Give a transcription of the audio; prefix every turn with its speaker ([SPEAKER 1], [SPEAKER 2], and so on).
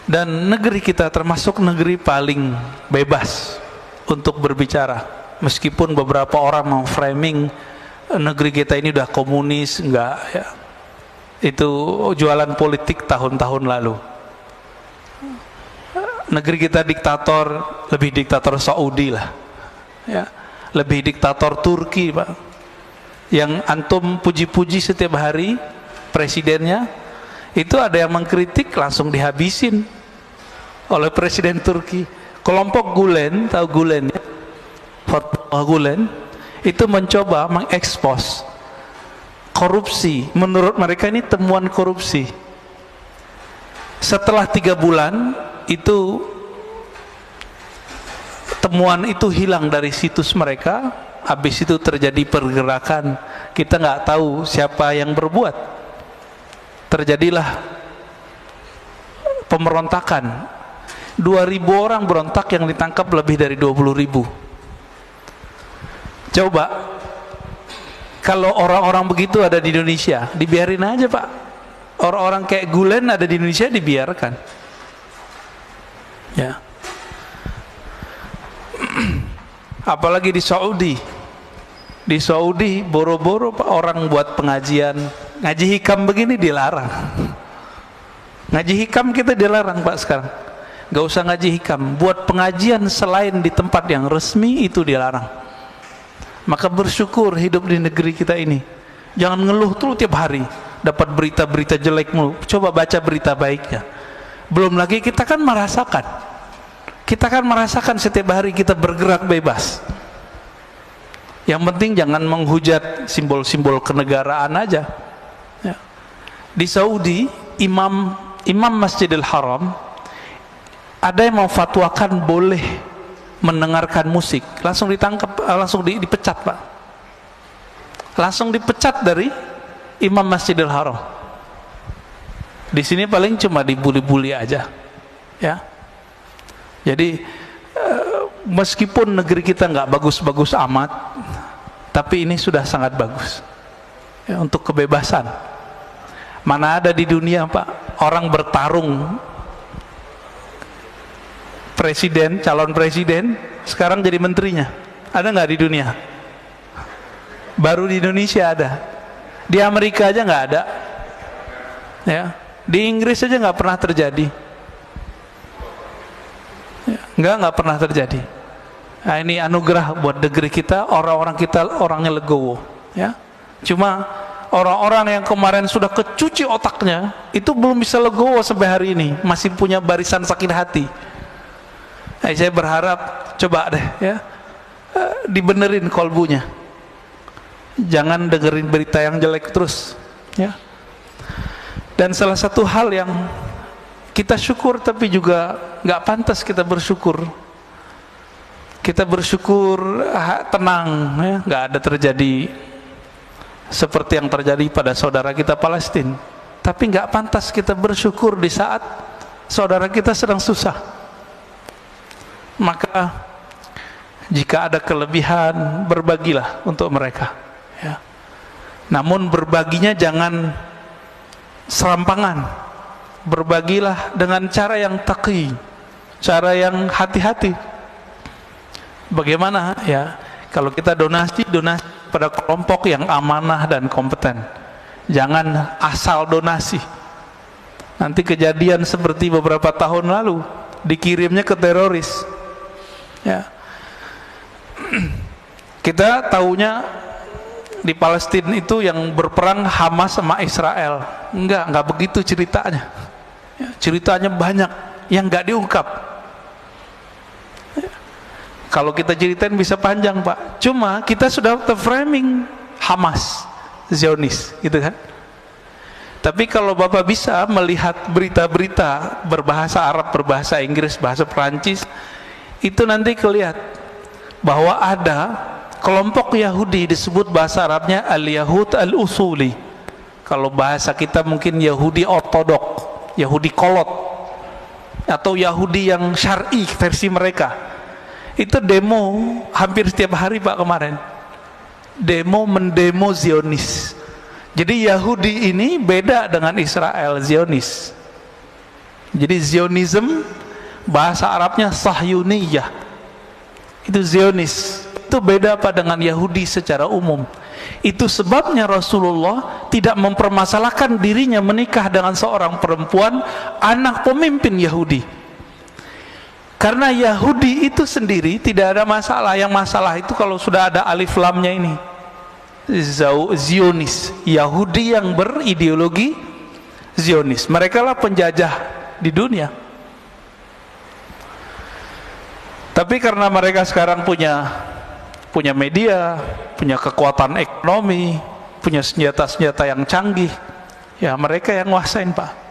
[SPEAKER 1] Dan negeri kita termasuk negeri paling bebas untuk berbicara, meskipun beberapa orang memframing negeri kita ini udah komunis. Enggak ya, itu jualan politik tahun-tahun lalu. Negeri kita diktator, lebih diktator Saudi lah ya, lebih diktator Turki Pak, yang antum puji-puji setiap hari presidennya. Itu ada yang mengkritik langsung dihabisin oleh presiden Turki. Kelompok Gulen, tahu Gulen ya? Fatwa Gulen itu mencoba mengekspos korupsi. Menurut mereka ini temuan korupsi. Setelah 3 bulan itu temuan itu hilang dari situs mereka. Habis itu terjadi pergerakan, kita nggak tahu siapa yang berbuat. Terjadilah pemberontakan. 2.000 orang berontak, yang ditangkap lebih dari 20.000. Coba kalau orang-orang begitu ada di Indonesia, dibiarin aja Pak. Orang-orang kayak Gulen ada di Indonesia, dibiarkan ya. Apalagi di Saudi. Di Saudi boro-boro Pak, orang buat pengajian ngaji hikam begini dilarang. Ngaji hikam kita dilarang Pak sekarang. Gak usah ngaji hikam, buat pengajian selain di tempat yang resmi itu dilarang. Maka bersyukur hidup di negeri kita ini. Jangan ngeluh terus tiap hari dapat berita-berita jelek mulu. Coba baca berita baiknya. Belum lagi kita kan merasakan setiap hari kita bergerak bebas. Yang penting jangan menghujat simbol-simbol kenegaraan aja ya. Di Saudi, imam Masjidil Haram ada yang memfatwakan boleh mendengarkan musik, langsung ditangkap, langsung dipecat Pak. Langsung dipecat dari imam Masjidil Haram. Di sini paling cuma dibuli-buli aja ya. Jadi meskipun negeri kita nggak bagus-bagus amat, tapi ini sudah sangat bagus ya, untuk kebebasan. Mana ada di dunia Pak orang bertarung presiden, calon presiden sekarang jadi menterinya? Ada nggak di dunia? Baru di Indonesia ada. Di Amerika aja nggak ada ya. Di Inggris aja nggak pernah terjadi ya, nggak pernah terjadi. Nah, ini anugerah buat negeri kita, orang-orang kita orangnya legowo ya. Cuma orang-orang yang kemarin sudah kecuci otaknya itu belum bisa legowo sampai hari ini, masih punya barisan sakit hati. Nah, saya berharap coba deh ya, dibenerin kolbunya, jangan dengerin berita yang jelek terus ya. Dan salah satu hal yang kita syukur tapi juga nggak pantas kita bersyukur, kita bersyukur tenang ya, nggak ada terjadi seperti yang terjadi pada saudara kita Palestina. Tapi nggak pantas kita bersyukur di saat saudara kita sedang susah. Maka jika ada kelebihan, berbagilah untuk mereka ya. Namun berbaginya jangan serampangan, berbagilah dengan cara yang taqi, cara yang hati-hati. Bagaimana ya, kalau kita donasi pada kelompok yang amanah dan kompeten, jangan asal donasi. Nanti kejadian seperti beberapa tahun lalu, dikirimnya ke teroris ya. Kita taunya di Palestina itu yang berperang Hamas sama Israel. Enggak begitu ceritanya ya, ceritanya banyak yang enggak diungkap ya. Kalau kita ceritain bisa panjang Pak, cuma kita sudah terframing Hamas, Zionis gitu kan. Tapi kalau Bapak bisa melihat berita-berita berbahasa Arab, berbahasa Inggris, bahasa Perancis, itu nanti kelihatan bahwa ada kelompok Yahudi disebut bahasa Arabnya al-Yahud al-Usuli. Kalau bahasa kita mungkin Yahudi ortodok, Yahudi kolot, atau Yahudi yang syar'i versi mereka. Itu demo hampir setiap hari Pak kemarin. Mendemo Zionis. Jadi Yahudi ini beda dengan Israel Zionis. Jadi Zionism bahasa Arabnya Sahyuniyah, itu Zionis. Itu beda apa dengan Yahudi secara umum. Itu sebabnya Rasulullah tidak mempermasalahkan dirinya menikah dengan seorang perempuan anak pemimpin Yahudi, karena Yahudi itu sendiri tidak ada masalah. Yang masalah itu kalau sudah ada alif lamnya ini, Zionis, Yahudi yang berideologi Zionis. Mereka lah penjajah di dunia. Tapi karena mereka sekarang punya media, punya kekuatan ekonomi, punya senjata-senjata yang canggih, ya mereka yang nguasain, Pak.